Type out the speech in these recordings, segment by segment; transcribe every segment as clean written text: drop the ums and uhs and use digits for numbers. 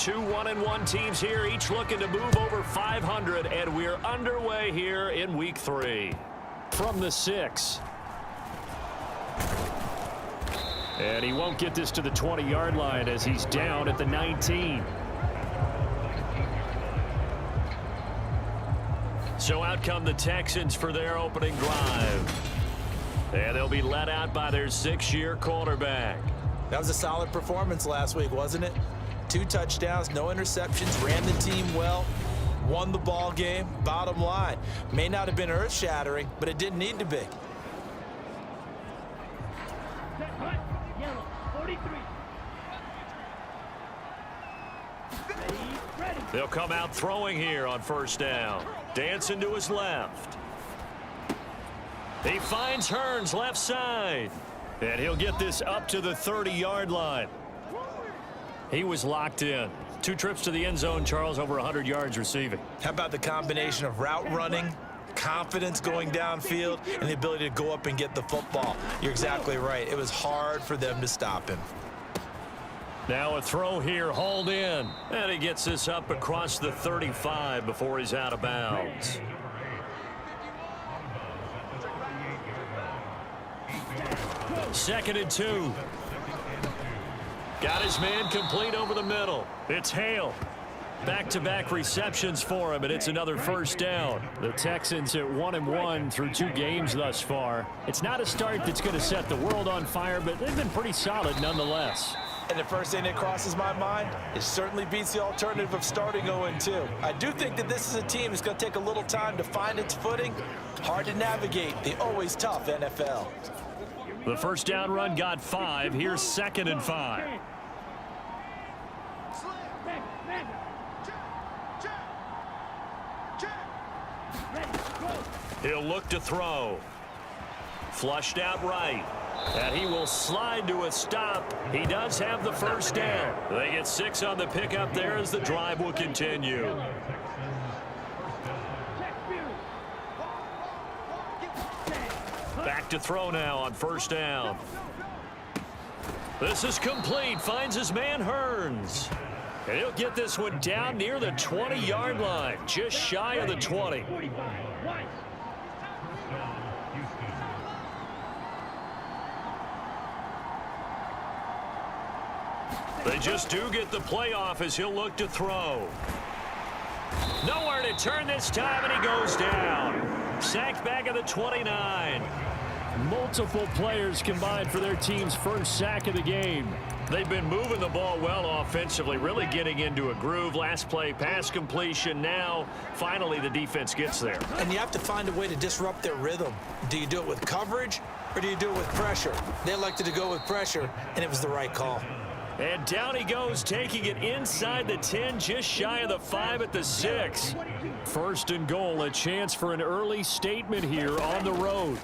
Two 1-1 teams here, each looking to move over 500, and we're underway here in week 3. From the 6. And he won't get this to the 20-yard line as he's down at the 19. So out come the Texans for their opening drive. And they'll be let out by their 6-year quarterback. That was a solid performance last week, wasn't it? 2 touchdowns, no interceptions, ran the team well, won the ball game. Bottom line, may not have been earth-shattering, but it didn't need to be. They'll come out throwing here on first down. Dancing to his left. He finds Hearns left side. And he'll get this up to the 30-yard line. He was locked in. 2 trips to the end zone, Charles, over 100 yards receiving. How about the combination of route running, confidence going downfield, and the ability to go up and get the football? You're exactly right. It was hard for them to stop him. Now a throw here, hauled in. And he gets this up across the 35 before he's out of bounds. Second and 2. Got his man complete over the middle. It's Hale. Back-to-back receptions for him, and it's another first down. The Texans at 1-1 through 2 games thus far. It's not a start that's going to set the world on fire, but they've been pretty solid nonetheless. And the first thing that crosses my mind, it certainly beats the alternative of starting 0-2. I do think that this is a team that's going to take a little time to find its footing. Hard to navigate the always tough NFL. The first down run got 5. Here's 2nd and 5. He'll look to throw. Flushed out right. And he will slide to a stop. He does have the first down. They get 6 on the pickup there as the drive will continue. Back to throw now on first down. This is complete. Finds his man Hearns. And he'll get this one down near the 20-yard line. Just shy of the 20. They just do get the playoff as he'll look to throw. Nowhere to turn this time, and he goes down. Sacked back at the 29. Multiple players combined for their team's first sack of the game. They've been moving the ball well offensively, really getting into a groove. Last play, pass completion. Now, finally, the defense gets there. And you have to find a way to disrupt their rhythm. Do you do it with coverage, or do you do it with pressure? They elected to go with pressure, and it was the right call. And down he goes, taking it inside the 10, just shy of the 5 at the 6. First and goal, a chance for an early statement here on the road.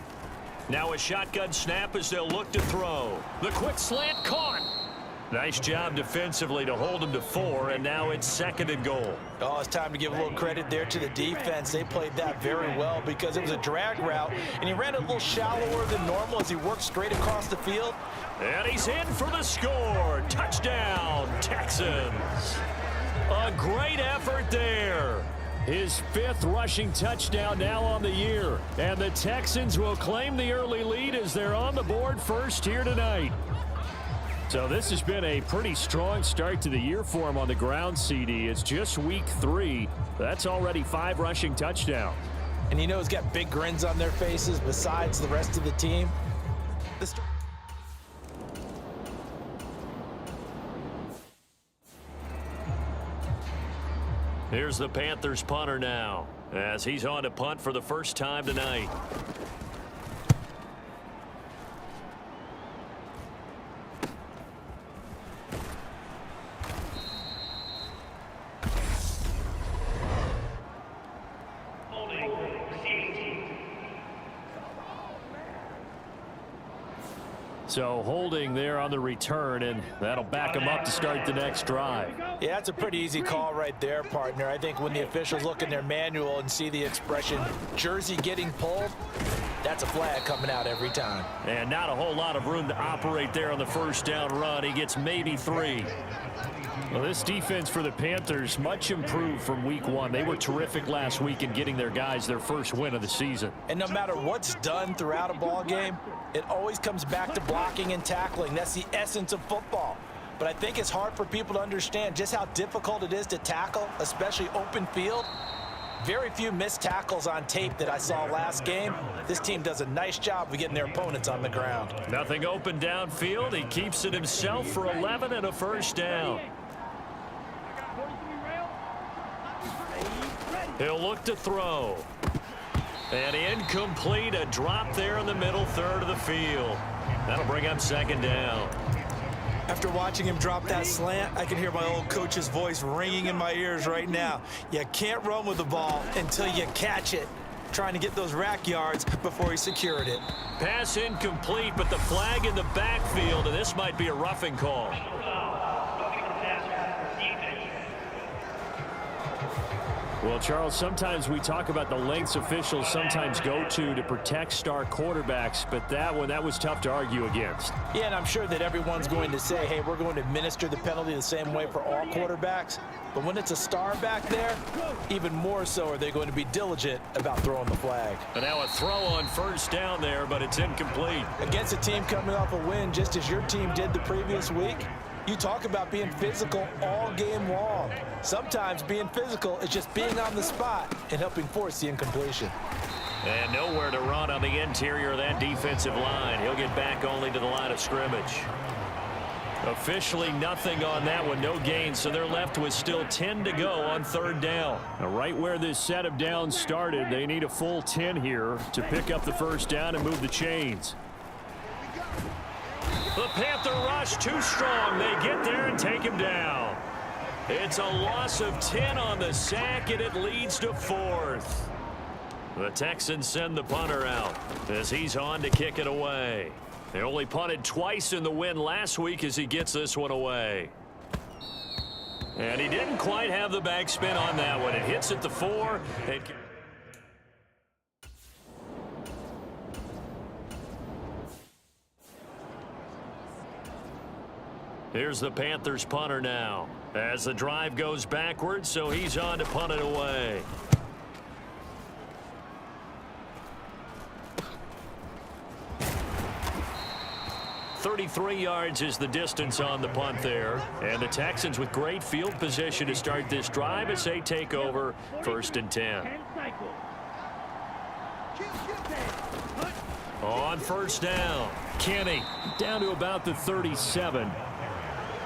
Now a shotgun snap as they'll look to throw. The quick slant caught. Nice job defensively to hold him to 4, and now it's 2nd and goal. Oh, it's time to give a little credit there to the defense. They played that very well because it was a drag route, and he ran a little shallower than normal as he worked straight across the field. And he's in for the score. Touchdown, Texans. A great effort there. His 5th rushing touchdown now on the year. And the Texans will claim the early lead as they're on the board first here tonight. So this has been a pretty strong start to the year for him on the ground, CD. It's just week 3. That's already 5 rushing touchdowns. And you know he's got big grins on their faces besides the rest of the team. Here's the Panthers punter now as he's on to punt for the first time tonight. So holding there on the return, and that'll back him up to start the next drive. Yeah, that's a pretty easy call right there, partner. I think when the officials look in their manual and see the expression jersey getting pulled, that's a flag coming out every time. And not a whole lot of room to operate there on the first down run. He gets maybe 3. Well, this defense for the Panthers, much improved from week one. They were terrific last week in getting their guys their first win of the season. And no matter what's done throughout a ball game, it always comes back to blocking and tackling. That's the essence of football. But I think it's hard for people to understand just how difficult it is to tackle, especially open field. Very few missed tackles on tape that I saw last game. This team does a nice job of getting their opponents on the ground. Nothing open downfield. He keeps it himself for 11 and a first down. He'll look to throw. And incomplete, a drop there in the middle third of the field. That'll bring up second down. After watching him drop that slant, I can hear my old coach's voice ringing in my ears right now. You can't run with the ball until you catch it. Trying to get those rack yards before he secured it. Pass incomplete, but the flag in the backfield, and this might be a roughing call. Well, Charles, sometimes we talk about the lengths officials sometimes go to protect star quarterbacks, but that was tough to argue against. Yeah, and I'm sure that everyone's going to say, hey, we're going to administer the penalty the same way for all quarterbacks. But when it's a star back there, even more so are they going to be diligent about throwing the flag. And now a throw on first down there, but it's incomplete. Against a team coming off a win just as your team did the previous week, you talk about being physical all game long. Sometimes being physical is just being on the spot and helping force the incompletion. And nowhere to run on the interior of that defensive line. He'll get back only to the line of scrimmage. Officially nothing on that one, no gain, so they're left with still 10 to go on third down. Now, right where this set of downs started, they need a full 10 here to pick up the first down and move the chains. The Panther rush too strong. They get there and take him down. It's a loss of 10 on the sack, and it leads to fourth. The Texans send the punter out as he's on to kick it away. They only punted twice in the win last week as he gets this one away. And he didn't quite have the backspin on that one. It hits at the 4. Here's the Panthers punter now as the drive goes backwards, so he's on to punt it away. .33 yards is the distance on the punt there. And the Texans with great field position to start this drive as they take over 1st and 10. On first down, Kenny down to about the 37.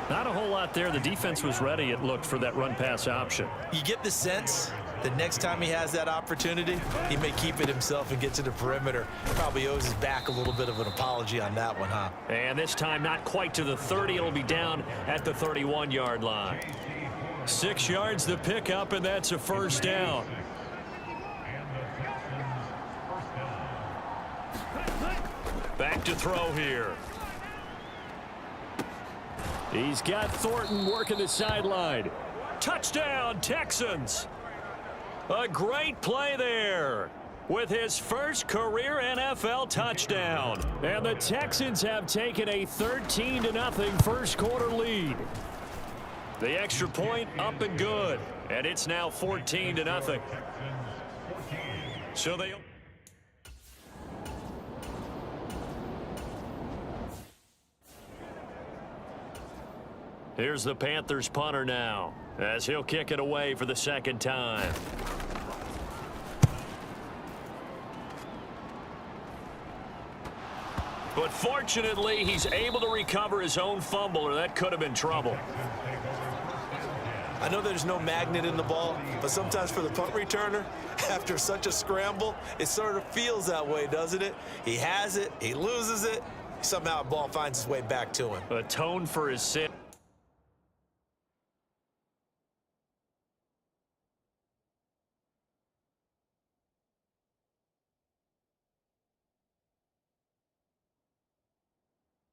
Not a whole lot there. The defense was ready, it looked, for that run-pass option. You get the sense that next time he has that opportunity, he may keep it himself and get to the perimeter. Probably owes his back a little bit of an apology on that one, huh? And this time not quite to the 30. It'll be down at the 31-yard line. 6 yards the pickup, and that's a first down. Back to throw here. He's got Thornton working the sideline. Touchdown, Texans. A great play there with his first career NFL touchdown. And the Texans have taken a 13-0 first quarter lead. The extra point up and good. And it's now 14-0. So they... Here's the Panthers punter now as he'll kick it away for the second time. But fortunately, he's able to recover his own fumble, or that could have been trouble. I know there's no magnet in the ball, but sometimes for the punt returner, after such a scramble, it sort of feels that way, doesn't it? He has it, he loses it, somehow the ball finds its way back to him. Atone for his sin.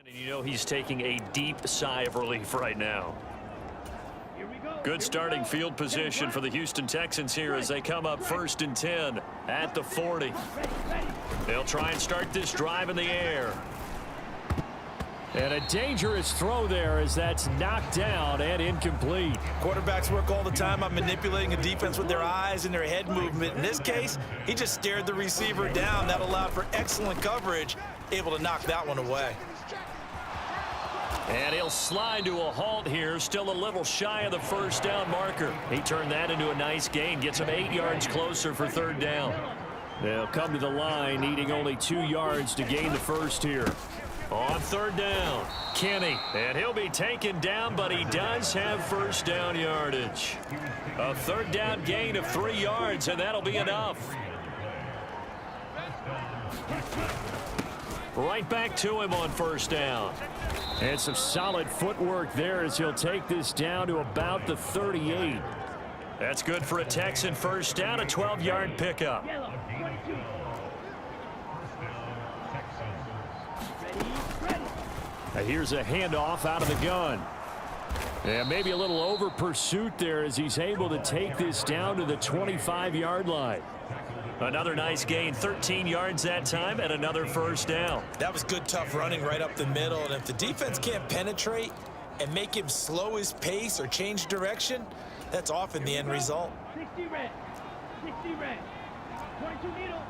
And you know he's taking a deep sigh of relief right now. Good starting field position for the Houston Texans here as they come up 1st and 10 at the 40. They'll try and start this drive in the air. And a dangerous throw there as that's knocked down and incomplete. Quarterbacks work all the time on manipulating a defense with their eyes and their head movement. In this case, he just stared the receiver down. That allowed for excellent coverage, able to knock that one away. And he'll slide to a halt here, still a little shy of the first down marker. He turned that into a nice gain, gets him 8 yards closer for third down. They'll come to the line, needing only 2 yards to gain the first here. On third down, Kenny, and he'll be taken down, but he does have first down yardage. A third down gain of 3 yards, and that'll be enough. Right back to him on first down. And some solid footwork there as he'll take this down to about the 38. That's good for a Texan first down, a 12-yard pickup. Here's a handoff out of the gun. And maybe a little over pursuit there as he's able to take this down to the 25-yard line. Another nice gain, 13 yards that time, and another first down. That was good, tough running right up the middle. And if the defense can't penetrate and make him slow his pace or change direction, that's often the end result. 60 red. 60 red. 22 needle.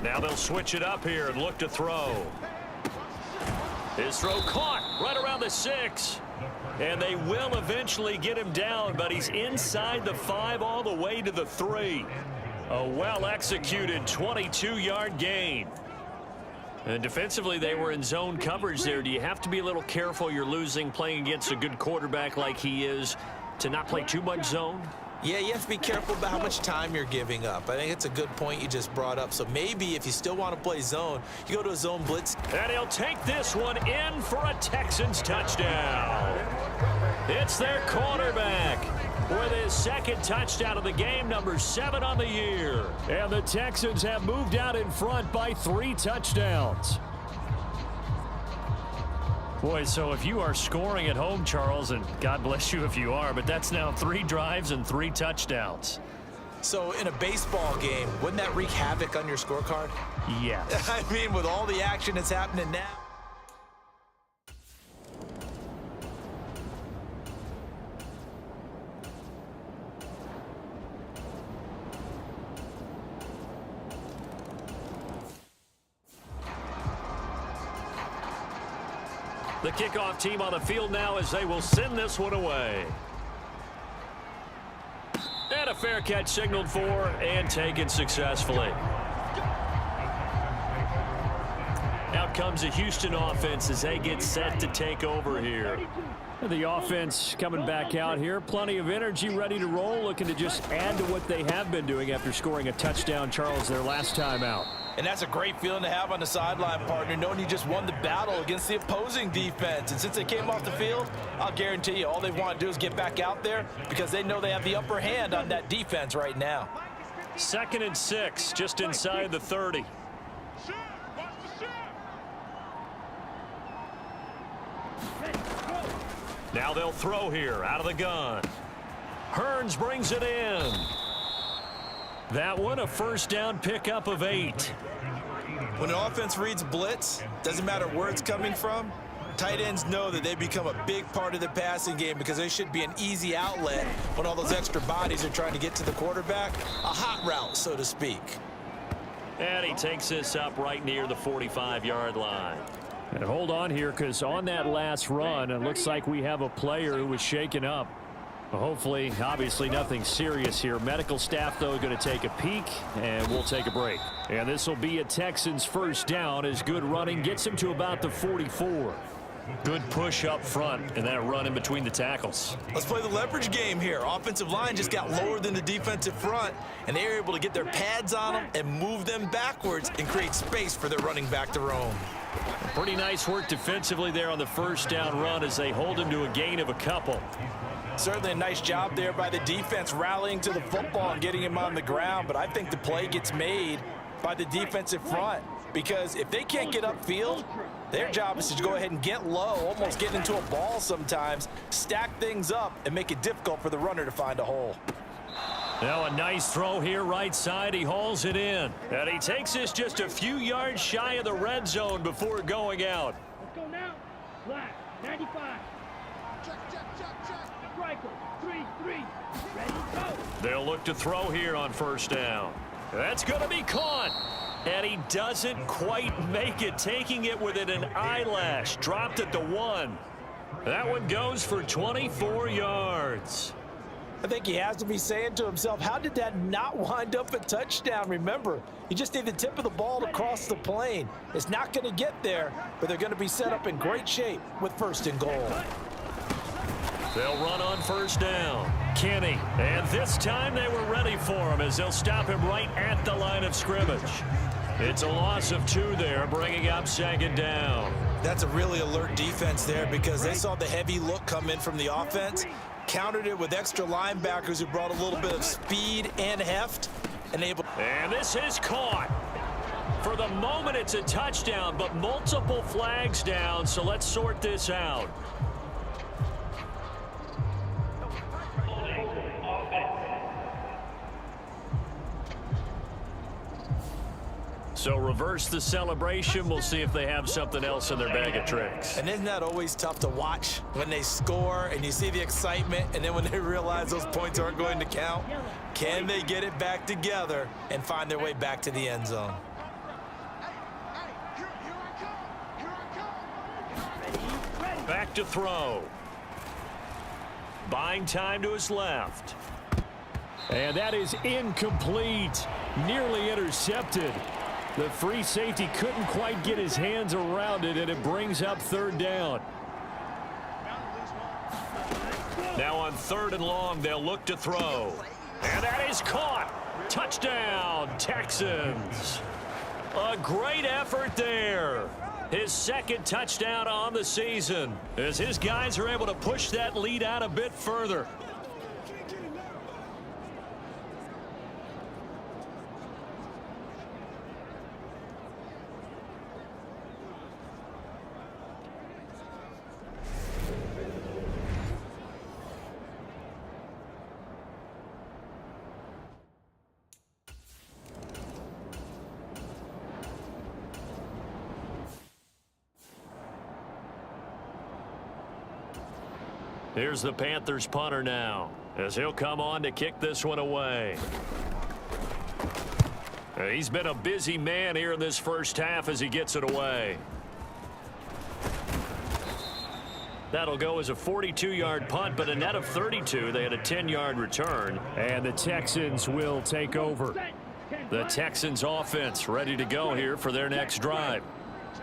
Now they'll switch it up here and look to throw. His throw caught right around the 6. And they will eventually get him down, but he's inside the 5 all the way to the 3. A well-executed 22-yard gain. And defensively, they were in zone coverage there. Do you have to be a little careful you're losing playing against a good quarterback like he is to not play too much zone? Yeah, you have to be careful about how much time you're giving up. I think it's a good point you just brought up. So maybe if you still want to play zone, you go to a zone blitz. And he'll take this one in for a Texans touchdown. It's their quarterback with his second touchdown of the game, number 7 on the year. And the Texans have moved out in front by 3 touchdowns. Boy, so if you are scoring at home, Charles, and God bless you if you are, but that's now 3 drives and 3 touchdowns. So in a baseball game, wouldn't that wreak havoc on your scorecard? Yes. I mean, with all the action that's happening now. The kickoff team on the field now as they will send this one away. And a fair catch signaled for and taken successfully. Out comes the Houston offense as they get set to take over here. The offense coming back out here. Plenty of energy, ready to roll, looking to just add to what they have been doing after scoring a touchdown, Charles, their last time out. And that's a great feeling to have on the sideline, partner, knowing you just won the battle against the opposing defense. And since they came off the field, I'll guarantee you all they want to do is get back out there because they know they have the upper hand on that defense right now. 2nd and 6, just inside the 30. Now they'll throw here out of the gun. Hearns brings it in. That one a first down pickup of 8. When an offense reads blitz, doesn't matter where it's coming from, tight ends know that they become a big part of the passing game because they should be an easy outlet when all those extra bodies are trying to get to the quarterback. A hot route, so to speak. And he takes this up right near the 45-yard line. And hold on here because on that last run, it looks like we have a player who was shaken up. Hopefully, obviously nothing serious here. Medical staff, though, going to take a peek, and we'll take a break. And this will be a Texans first down as good running gets him to about the 44. Good push up front and that run in between the tackles. Let's play the leverage game here. Offensive line just got lower than the defensive front, and they were able to get their pads on them and move them backwards and create space for their running back to roam. Pretty nice work defensively there on the first down run as they hold him to a gain of a couple. Certainly a nice job there by the defense rallying to the football and getting him on the ground, but I think the play gets made by the defensive front because if they can't get upfield, their job is to go ahead and get low, almost get into a ball sometimes, stack things up, and make it difficult for the runner to find a hole. Now a nice throw here right side. He hauls it in. And he takes this just a few yards shy of the red zone before going out. Let's go now. Flat. 95. Striker. 3-3. Ready, go. They'll look to throw here on first down. That's going to be caught. And he doesn't quite make it, taking it within an eyelash. Dropped at the 1. That one goes for 24 yards. I think he has to be saying to himself, how did that not wind up a touchdown? Remember, you just need the tip of the ball to cross the plane. It's not going to get there, but they're going to be set up in great shape with 1st and goal. They'll run on first down. Kenny, and this time they were ready for him as they'll stop him right at the line of scrimmage. It's a loss of 2 there, bringing up 2nd down. That's a really alert defense there because they saw the heavy look come in from the offense, countered it with extra linebackers who brought a little bit of speed and heft. And this is caught. For the moment, it's a touchdown, but multiple flags down, so let's sort this out. So reverse the celebration. We'll see if they have something else in their bag of tricks. And isn't that always tough to watch when they score and you see the excitement, and then when they realize those points aren't going to count? Can they get it back together and find their way back to the end zone? Back to throw. Buying time to his left. And that is incomplete. Nearly intercepted. The free safety couldn't quite get his hands around it, and it brings up 3rd down. Now on 3rd and long, they'll look to throw. And that is caught. Touchdown, Texans. A great effort there. His 2nd touchdown on the season as his guys are able to push that lead out a bit further. Here's the Panthers punter now as he'll come on to kick this one away. He's been a busy man here in this first half as he gets it away. That'll go as a 42-yard punt, but a net of 32. They had a 10-yard return, and the Texans will take over. The Texans offense ready to go here for their next drive.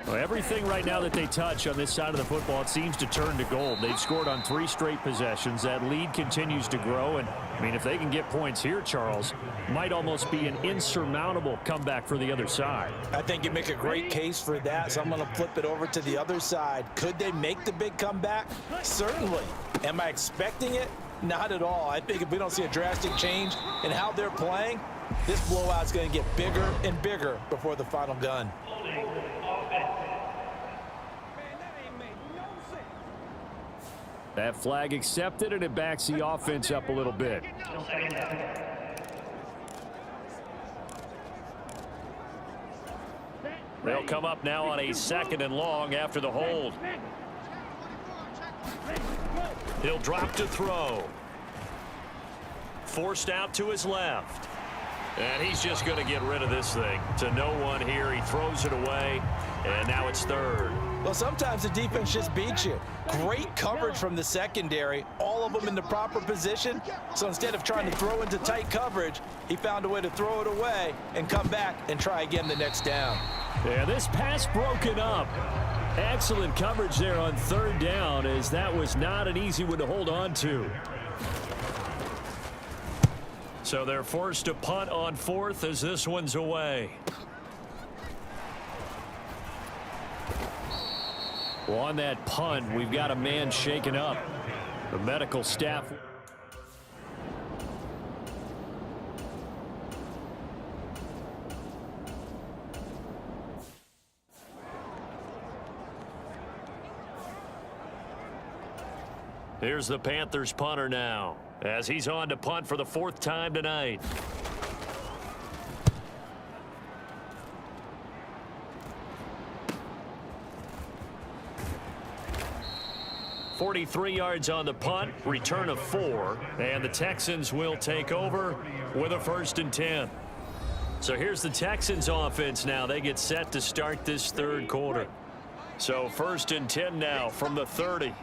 Well, everything right now that they touch on this side of the football, it seems to turn to gold. They've scored on 3 straight possessions. That lead continues to grow. And, I mean, if they can get points here, Charles, might almost be an insurmountable comeback for the other side. I think you make a great case for that, so I'm going to flip it over to the other side. Could they make the big comeback? Certainly. Am I expecting it? Not at all. I think if we don't see a drastic change in how they're playing, this blowout's going to get bigger and bigger before the final gun. That flag accepted, and it backs the offense up a little bit. They'll come up now on a 2nd and long after the hold. He'll drop to throw. Forced out to his left. And he's just going to get rid of this thing. To no one here. He throws it away, and now it's 3rd. Well, sometimes the defense just beats you. Great coverage from the secondary, all of them in the proper position. So instead of trying to throw into tight coverage, he found a way to throw it away and come back and try again the next down. Yeah, this pass broken up. Excellent coverage there on 3rd down, as that was not an easy one to hold on to. So they're forced to punt on 4th as this one's away. Well, on that punt, we've got a man shaken up. The medical staff. Here's the Panthers punter now. as he's on to punt for the 4th time tonight. .43 yards on the punt, return of 4, and the Texans will take over with a 1st and 10. So here's the Texans offense now. They get set to start this 3rd quarter. So 1st and 10 now from the 30.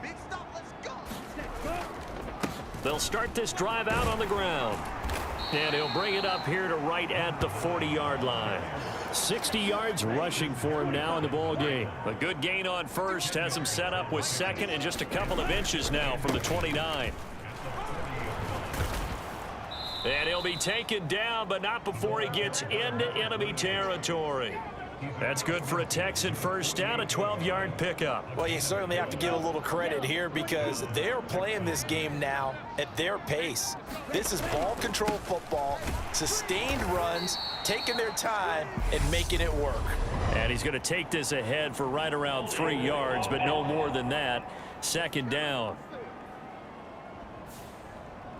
They'll start this drive out on the ground. And he'll bring it up here to right at the 40-yard line. 60 yards rushing for him now in the ball game. A good gain on 1st, has him set up with 2nd and just a couple of inches now from the 29. And he'll be taken down, but not before he gets into enemy territory. That's good for a Texan 1st down, a 12-yard pickup. Well, you certainly have to give a little credit here because they're playing this game now at their pace. This is ball control football, sustained runs, taking their time and making it work. And he's going to take this ahead for right around 3 yards, but no more than that. 2nd down.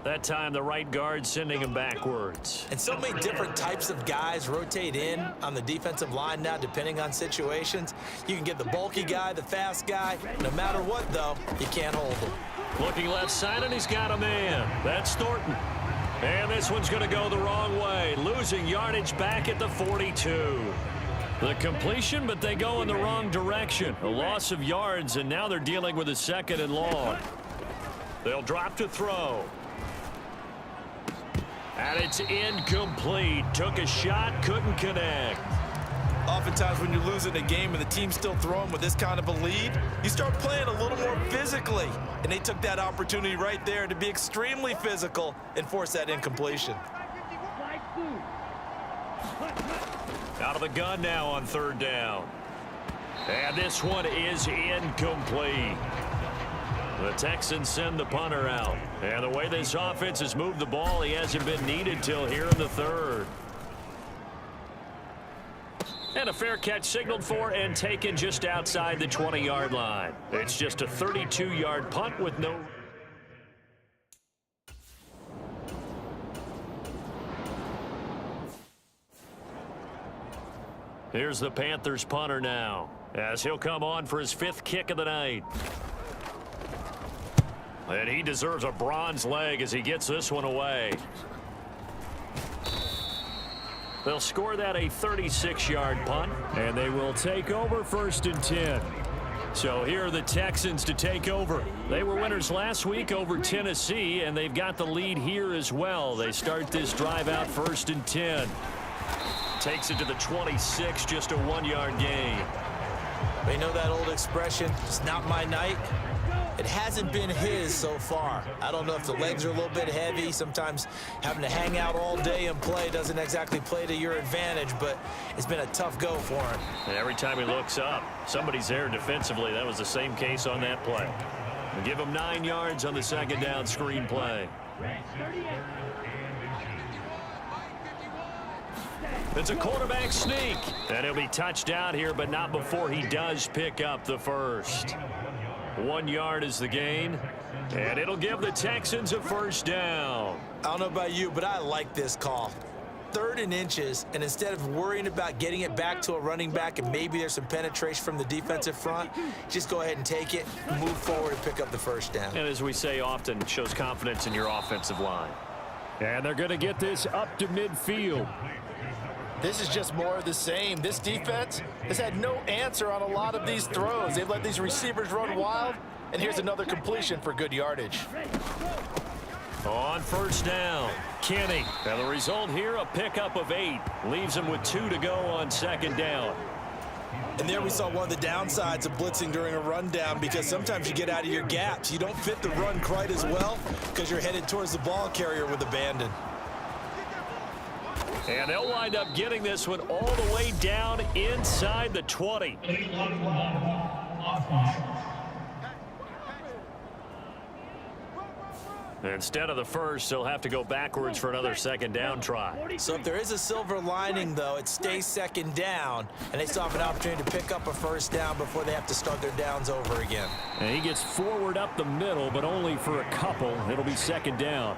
That time the right guard sending him backwards. And so many different types of guys rotate in on the defensive line now depending on situations. You can get the bulky guy, the fast guy. No matter what, though, you can't hold him. Looking left side, and he's got a man. That's Thornton. And this one's going to go the wrong way. Losing yardage back at the 42. The completion, but they go in the wrong direction. A loss of yards, and now they're dealing with a 2nd and long. They'll drop to throw. And it's incomplete. Took a shot, couldn't connect. Oftentimes when you're losing a game and the team's still throwing with this kind of a lead, you start playing a little more physically. And they took that opportunity right there to be extremely physical and force that incompletion. Out of the gun now on 3rd down. And this one is incomplete. The Texans send the punter out. And the way this offense has moved the ball, he hasn't been needed till here in the 3rd. And a fair catch signaled for and taken just outside the 20-yard line. It's just a 32-yard punt with no... Here's the Panthers punter now, as he'll come on for his 5th kick of the night. And he deserves a bronze leg as he gets this one away. They'll score that a 36-yard punt, and they will take over 1st and 10. So here are the Texans to take over. They were winners last week over Tennessee, and they've got the lead here as well. They start this drive out 1st and 10. Takes it to the 26, just a 1-yard gain. They know that old expression, it's not my night. It hasn't been his so far. I don't know if the legs are a little bit heavy. Sometimes having to hang out all day and play doesn't exactly play to your advantage, but it's been a tough go for him. And every time he looks up, somebody's there defensively. That was the same case on that play. We'll give him 9 yards on the 2nd down screen play. It's a quarterback sneak. And he'll be touched out here, but not before he does pick up the 1st. 1 yard is the gain, and it'll give the Texans a 1st down. I don't know about you, but I like this call. 3rd and inches, and instead of worrying about getting it back to a running back and maybe there's some penetration from the defensive front, just go ahead and take it, move forward, and pick up the 1st down. And as we say often, it shows confidence in your offensive line. And they're going to get this up to midfield. This is just more of the same. This defense has had no answer on a lot of these throws. They've let these receivers run wild, and here's another completion for good yardage. On 1st down, Kenny. And the result here, a pickup of 8. Leaves him with 2 to go on 2nd down. And there we saw one of the downsides of blitzing during a rundown, because sometimes you get out of your gaps. You don't fit the run quite as well because you're headed towards the ball carrier with abandon. And they'll wind up getting this one all the way down inside the 20. Instead of the first, he'll have to go backwards for another second down try. So if there is a silver lining, though, it stays second down, and they still have an opportunity to pick up a first down before they have to start their downs over again. And he gets forward up the middle, but only for a couple. It'll be second down.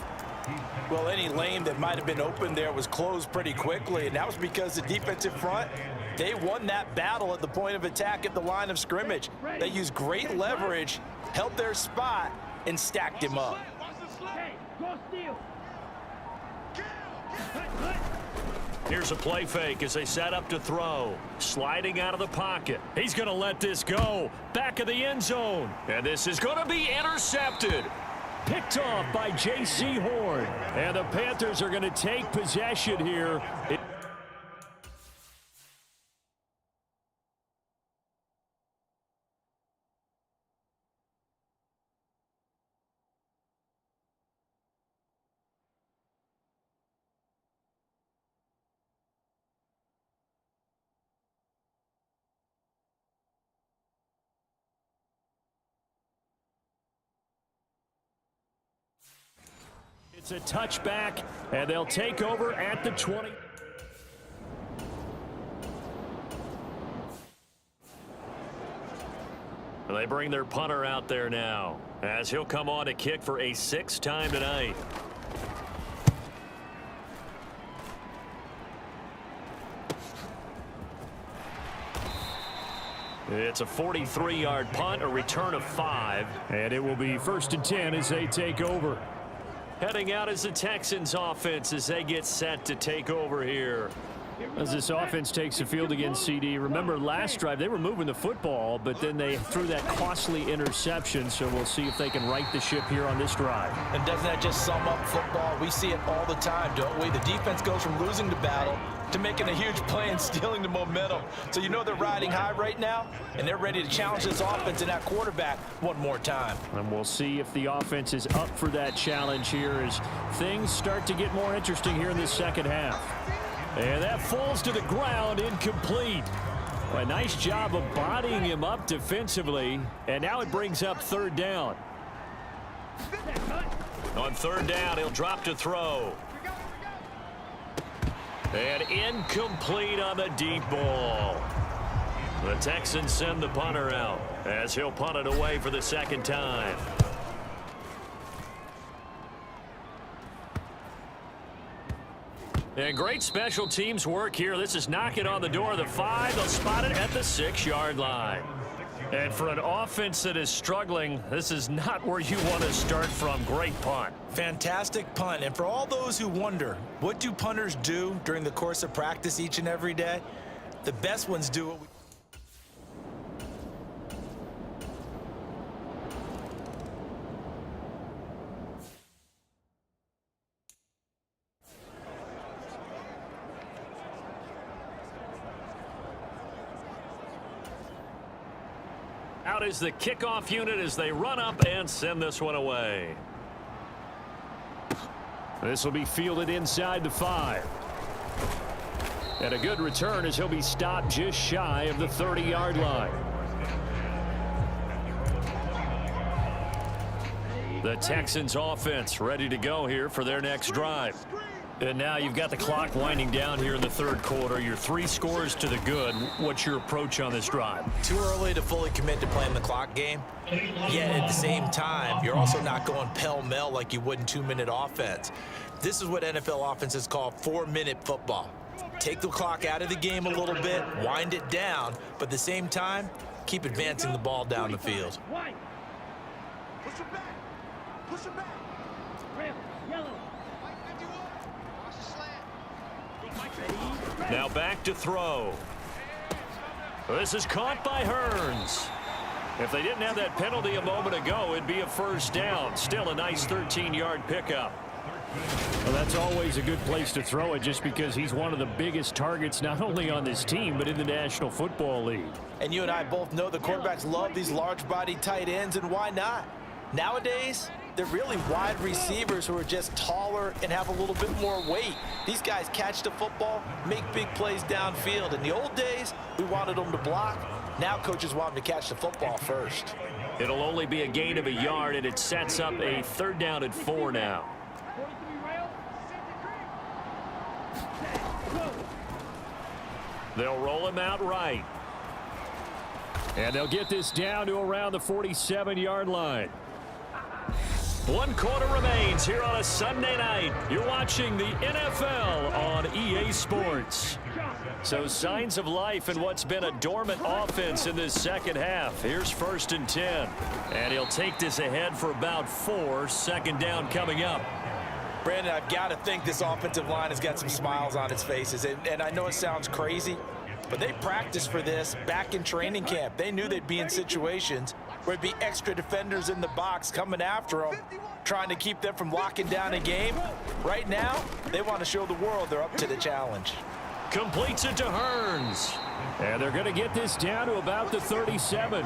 Well, any lane that might have been open there was closed pretty quickly, and that was because the defensive front, they won that battle at the point of attack at the line of scrimmage. They used great leverage, held their spot, and stacked him up. Here's a play fake as they set up to throw. Sliding out of the pocket. He's going to let this go. Back of the end zone. And this is going to be intercepted. Picked off by J.C. Horn. And the Panthers are going to take possession here. It's a touchback, and they'll take over at the 20. They bring their punter out there now, as he'll come on to kick for a sixth time tonight. It's a 43-yard punt, a return of 5, and it will be 1st and 10 as they take over. Heading out is the Texans offense as they get set to take over here. As this offense takes the field against CD, remember last drive they were moving the football, but then they threw that costly interception, so we'll see if they can right the ship here on this drive. And doesn't that just sum up football? We see it all the time, don't we? The defense goes from losing the battle to making a huge play and stealing the momentum. So you know they're riding high right now, and they're ready to challenge this offense and that quarterback one more time. And we'll see if the offense is up for that challenge here as things start to get more interesting here in this second half. And that falls to the ground, incomplete. A nice job of bodying him up defensively, and now it brings up third down. On third down, he'll drop to throw. And incomplete on the deep ball. The Texans send the punter out as he'll punt it away for the second time. And great special teams work here. This is knocking on the door of the 5. They'll spot it at the 6-yard line. And for an offense that is struggling, this is not where you want to start from. Great punt. Fantastic punt. And for all those who wonder, what do punters do during the course of practice each and every day? The best ones do it. Out is the kickoff unit as they run up and send this one away. This will be fielded inside the 5. And a good return as he'll be stopped just shy of the 30-yard line. The Texans offense ready to go here for their next drive. And now you've got the clock winding down here in the third quarter. You're 3 scores to the good. What's your approach on this drive? Too early to fully commit to playing the clock game. Yet at the same time, you're also not going pell-mell like you would in 2-minute offense. This is what NFL offenses call 4-minute football. Take the clock out of the game a little bit, wind it down, but at the same time, keep advancing the ball down the field. Push it back. Push it back. Red, yellow. Now back to throw. This is caught by Hearns. If they didn't have that penalty a moment ago, it'd be a first down. Still a nice 13-yard pickup. Well, that's always a good place to throw it just because he's one of the biggest targets not only on this team but in the National Football League. And you and I both know the quarterbacks love these large-bodied tight ends, and why not? Nowadays, they're really wide receivers who are just taller and have a little bit more weight. These guys catch the football, make big plays downfield. In the old days, we wanted them to block. Now coaches want them to catch the football first. It'll only be a gain of a yard, and it sets up a 3rd down and 4 now. They'll roll him out right. And they'll get this down to around the 47-yard line. 1 quarter remains here on a Sunday night. You're watching the NFL on EA Sports. So signs of life in what's been a dormant offense in this second half. Here's 1st and 10. And he'll take this ahead for about 4. 2nd down coming up. Brandon, I've got to think this offensive line has got some smiles on its faces. And I know it sounds crazy, but they practiced for this back in training camp. They knew they'd be in situations where it'd be extra defenders in the box coming after them, trying to keep them from locking down a game. Right now, they want to show the world they're up to the challenge. Completes it to Hearns. And they're going to get this down to about the 37.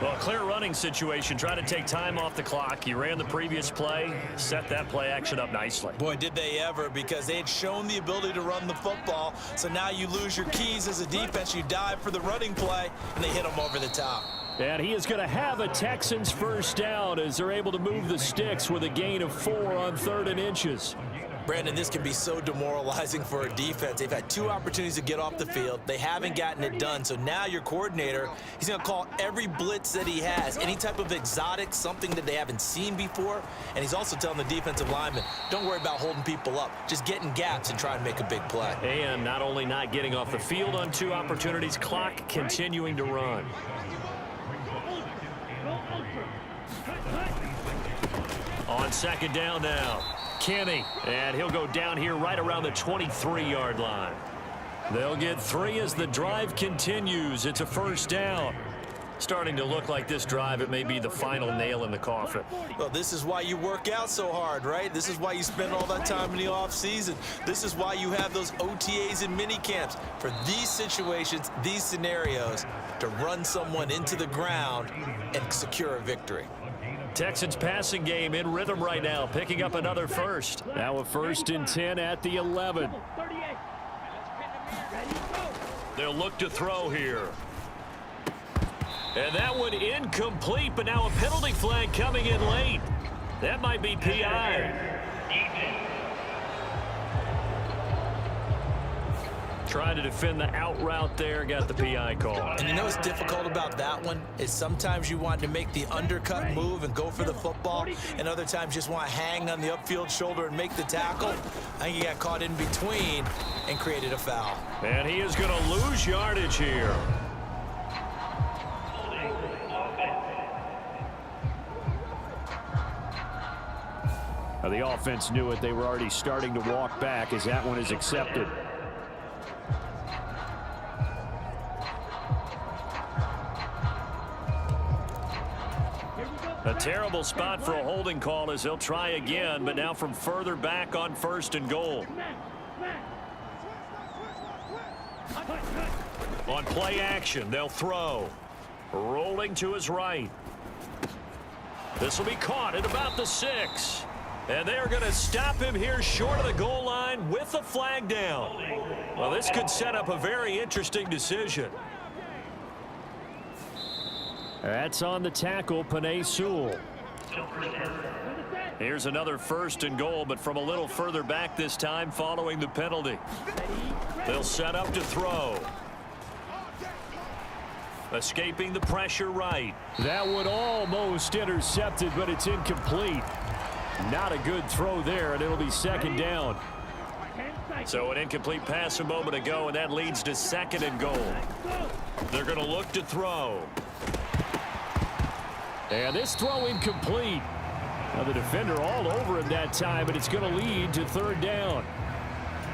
Well, clear running situation, trying to take time off the clock. He ran the previous play, set that play action up nicely. Boy, did they ever, because they had shown the ability to run the football. So now you lose your keys as a defense. You dive for the running play, and they hit them over the top. And he is going to have a Texans 1st down as they're able to move the sticks with a gain of 4 on 3rd and inches. Brandon, this can be so demoralizing for a defense. They've had 2 opportunities to get off the field. They haven't gotten it done. So now your coordinator, he's going to call every blitz that he has, any type of exotic, something that they haven't seen before. And he's also telling the defensive lineman, don't worry about holding people up. Just get in gaps and try and make a big play. And not only not getting off the field on 2 opportunities, clock continuing to run. On 2nd down now, Kenny, and he'll go down here right around the 23-yard line. They'll get 3 as the drive continues. It's a 1st down. Starting to look like this drive, it may be the final nail in the coffin. Well, this is why you work out so hard, right? This is why you spend all that time in the offseason. This is why you have those OTAs and mini camps for these situations, these scenarios, to run someone into the ground and secure a victory. Texans passing game in rhythm right now, picking up another 1st. Now a 1st and 10 at the 11. They'll look to throw here. And that one incomplete, but now a penalty flag coming in late. That might be PI. Trying to defend the out route there, got the PI call. And you know what's difficult about that one is sometimes you want to make the undercut move and go for the football, and other times just want to hang on the upfield shoulder and make the tackle. I think he got caught in between and created a foul. And he is going to lose yardage here. Now the offense knew it. They were already starting to walk back as that one is accepted. A terrible spot for a holding call as they'll try again, but now from further back on 1st and goal. On play action, they'll throw. Rolling to his right. This will be caught at about the 6. And they're going to stop him here short of the goal line with the flag down. Well, this could set up a very interesting decision. That's on the tackle, Penei Sewell. Here's another 1st and goal, but from a little further back this time following the penalty. They'll set up to throw. Escaping the pressure right. That one almost intercepted, but it's incomplete. Not a good throw there, and it'll be 2nd down. So an incomplete pass a moment ago, and that leads to 2nd and goal. They're going to look to throw. And this throw incomplete. Now the defender all over him that time, but it's going to lead to 3rd down.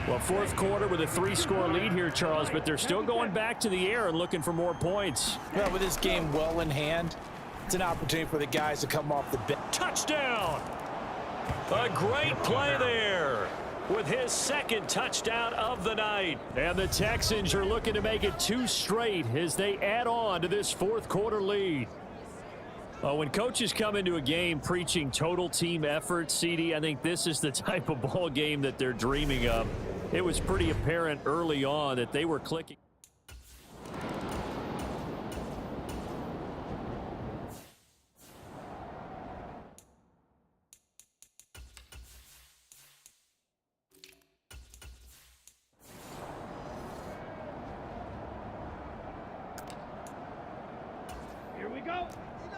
Well, 4th quarter with a 3-score lead here, Charles, but they're still going back to the air and looking for more points. Well, with this game well in hand, it's an opportunity for the guys to come off the bench. Touchdown! A great play there with his 2nd touchdown of the night. And the Texans are looking to make it 2 straight as they add on to this 4th quarter lead. When coaches come into a game preaching total team effort, CD, I think this is the type of ball game that they're dreaming of. It was pretty apparent early on that they were clicking.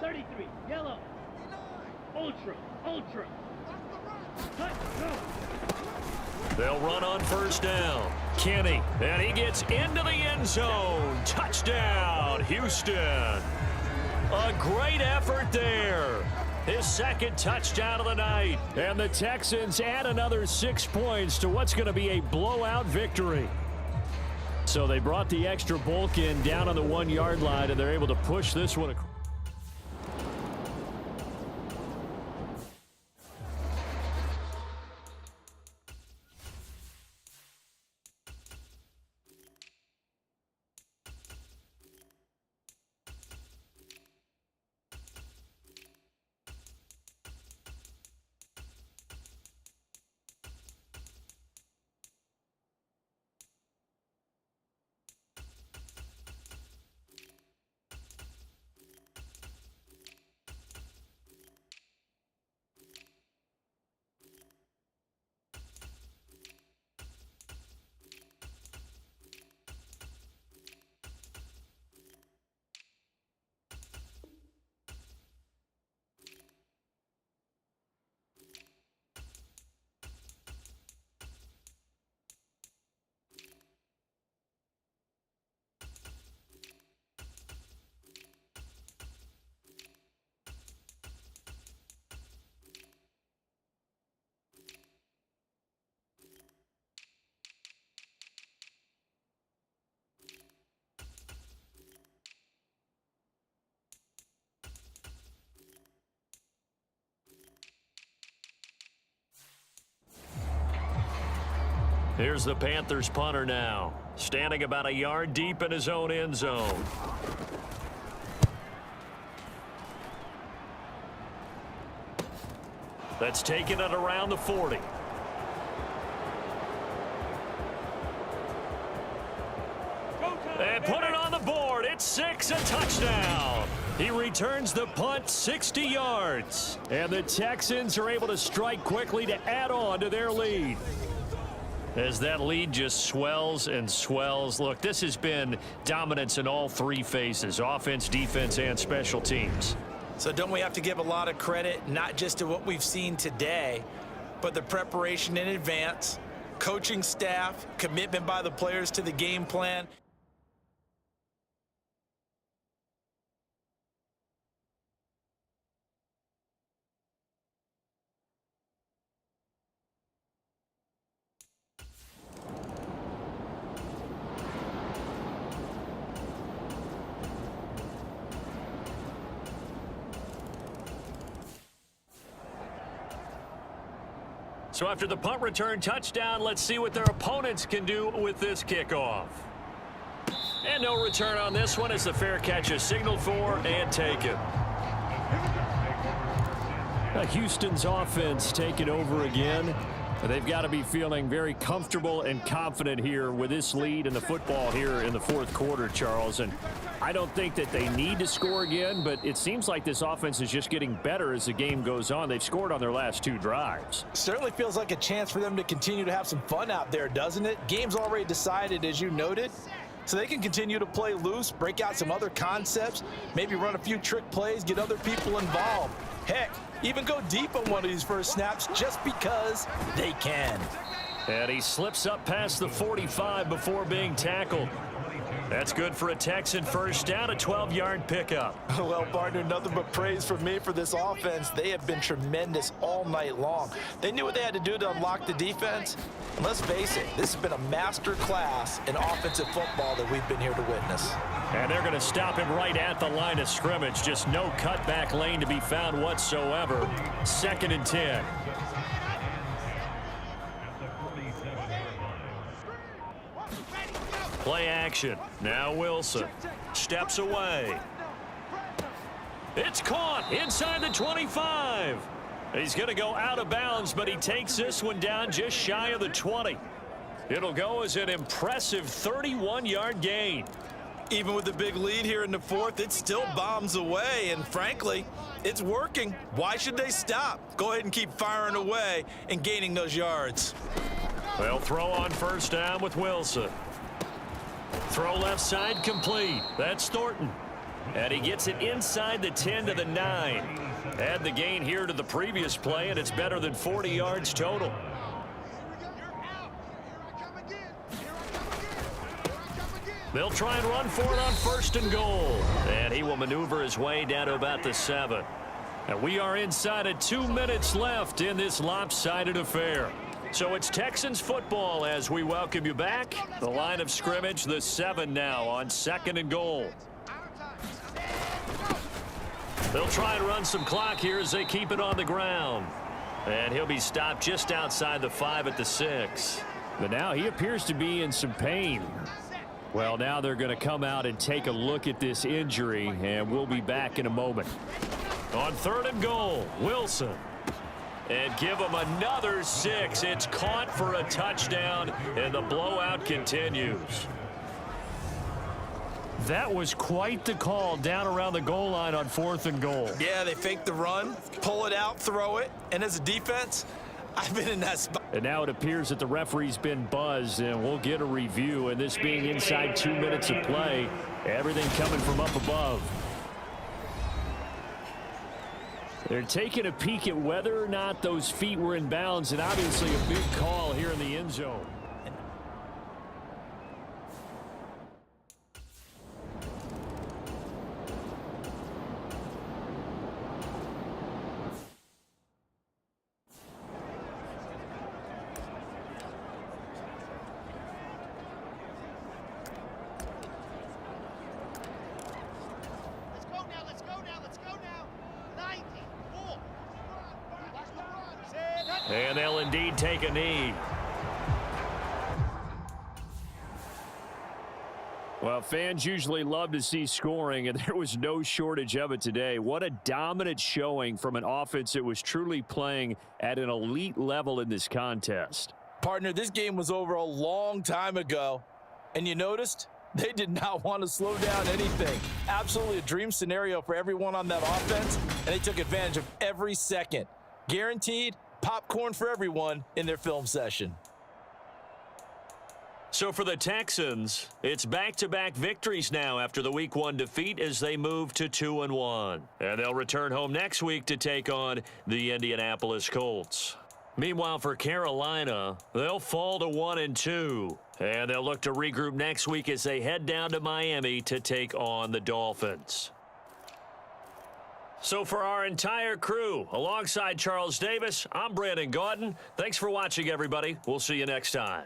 33, yellow. Ultra, ultra. Touch, go. They'll run on first down. Kenny, and he gets into the end zone. Touchdown, Houston. A great effort there. His second touchdown of the night. And the Texans add another 6 points to what's going to be a blowout victory. So they brought the extra bulk in down on the 1-yard line, and they're able to push this one across. Here's the Panthers punter now, standing about a yard deep in his own end zone. That's taking it around the 40. And put it on the board. It's 6, a touchdown. He returns the punt 60 yards. And the Texans are able to strike quickly to add on to their lead. As that lead just swells and swells. Look, this has been dominance in all three phases, offense, defense, and special teams. So don't we have to give a lot of credit, not just to what we've seen today, but the preparation in advance, coaching staff, commitment by the players to the game plan. So after the punt return touchdown, let's see what their opponents can do with this kickoff. And no return on this one as the fair catch is signaled for and taken. Houston's offense taking over again. They've got to be feeling very comfortable and confident here with this lead in the football here in the fourth quarter, Charles. And I don't think that they need to score again, but it seems like this offense is just getting better as the game goes on. They've scored on their last 2 drives. Certainly feels like a chance for them to continue to have some fun out there, doesn't it? Game's already decided, as you noted. So they can continue to play loose, break out some other concepts, maybe run a few trick plays, get other people involved. Heck, even go deep on one of these first snaps just because they can. And he slips up past the 45 before being tackled. That's good for a Texan first down, a 12-yard pickup. Well, partner, nothing but praise from me for this offense. They have been tremendous all night long. They knew what they had to do to unlock the defense. And let's face it, this has been a master class in offensive football that we've been here to witness. And they're going to stop him right at the line of scrimmage. Just no cutback lane to be found whatsoever. 2nd and 10. Play action. Now Wilson steps away. It's caught inside the 25. He's going to go out of bounds, but he takes this one down just shy of the 20. It'll go as an impressive 31-yard gain. Even with the big lead here in the fourth, it still bombs away, and frankly, it's working. Why should they stop? Go ahead and keep firing away and gaining those yards. They'll throw on first down with Wilson. Throw left side complete. That's Thornton. And he gets it inside the 10 to the 9. Add the gain here to the previous play, and it's better than 40 yards total. They'll try and run for it on 1st and goal. And he will maneuver his way down to about the 7. And we are inside of 2 minutes left in this lopsided affair. So it's Texans football as we welcome you back. The line of scrimmage, the 7 now on 2nd and goal. They'll try and run some clock here as they keep it on the ground. And he'll be stopped just outside the 5 at the 6. But now he appears to be in some pain. Well, now they're going to come out and take a look at this injury, and we'll be back in a moment. On 3rd and goal, Wilson. And give him another 6. It's caught for a touchdown, and the blowout continues. That was quite the call down around the goal line on 4th and goal. Yeah, they fake the run, pull it out, throw it, and as a defense, I've been in that spot. And now it appears that the referee's been buzzed, and we'll get a review. And this being inside 2 minutes of play, everything coming from up above. They're taking a peek at whether or not those feet were in bounds, and obviously a big call here in the end zone. And they'll indeed take a knee. Well, fans usually love to see scoring, and there was no shortage of it today. What a dominant showing from an offense that was truly playing at an elite level in this contest. Partner, this game was over a long time ago, and you noticed they did not want to slow down anything. Absolutely a dream scenario for everyone on that offense, and they took advantage of every second. Guaranteed popcorn for everyone in their film session. So for the Texans, it's back-to-back victories now after the Week 1 defeat as they move to 2-1. And they'll return home next week to take on the Indianapolis Colts. Meanwhile, for Carolina, they'll fall to 1-2. And they'll look to regroup next week as they head down to Miami to take on the Dolphins. So for our entire crew, alongside Charles Davis, I'm Brandon Gaudin. Thanks for watching, everybody. We'll see you next time.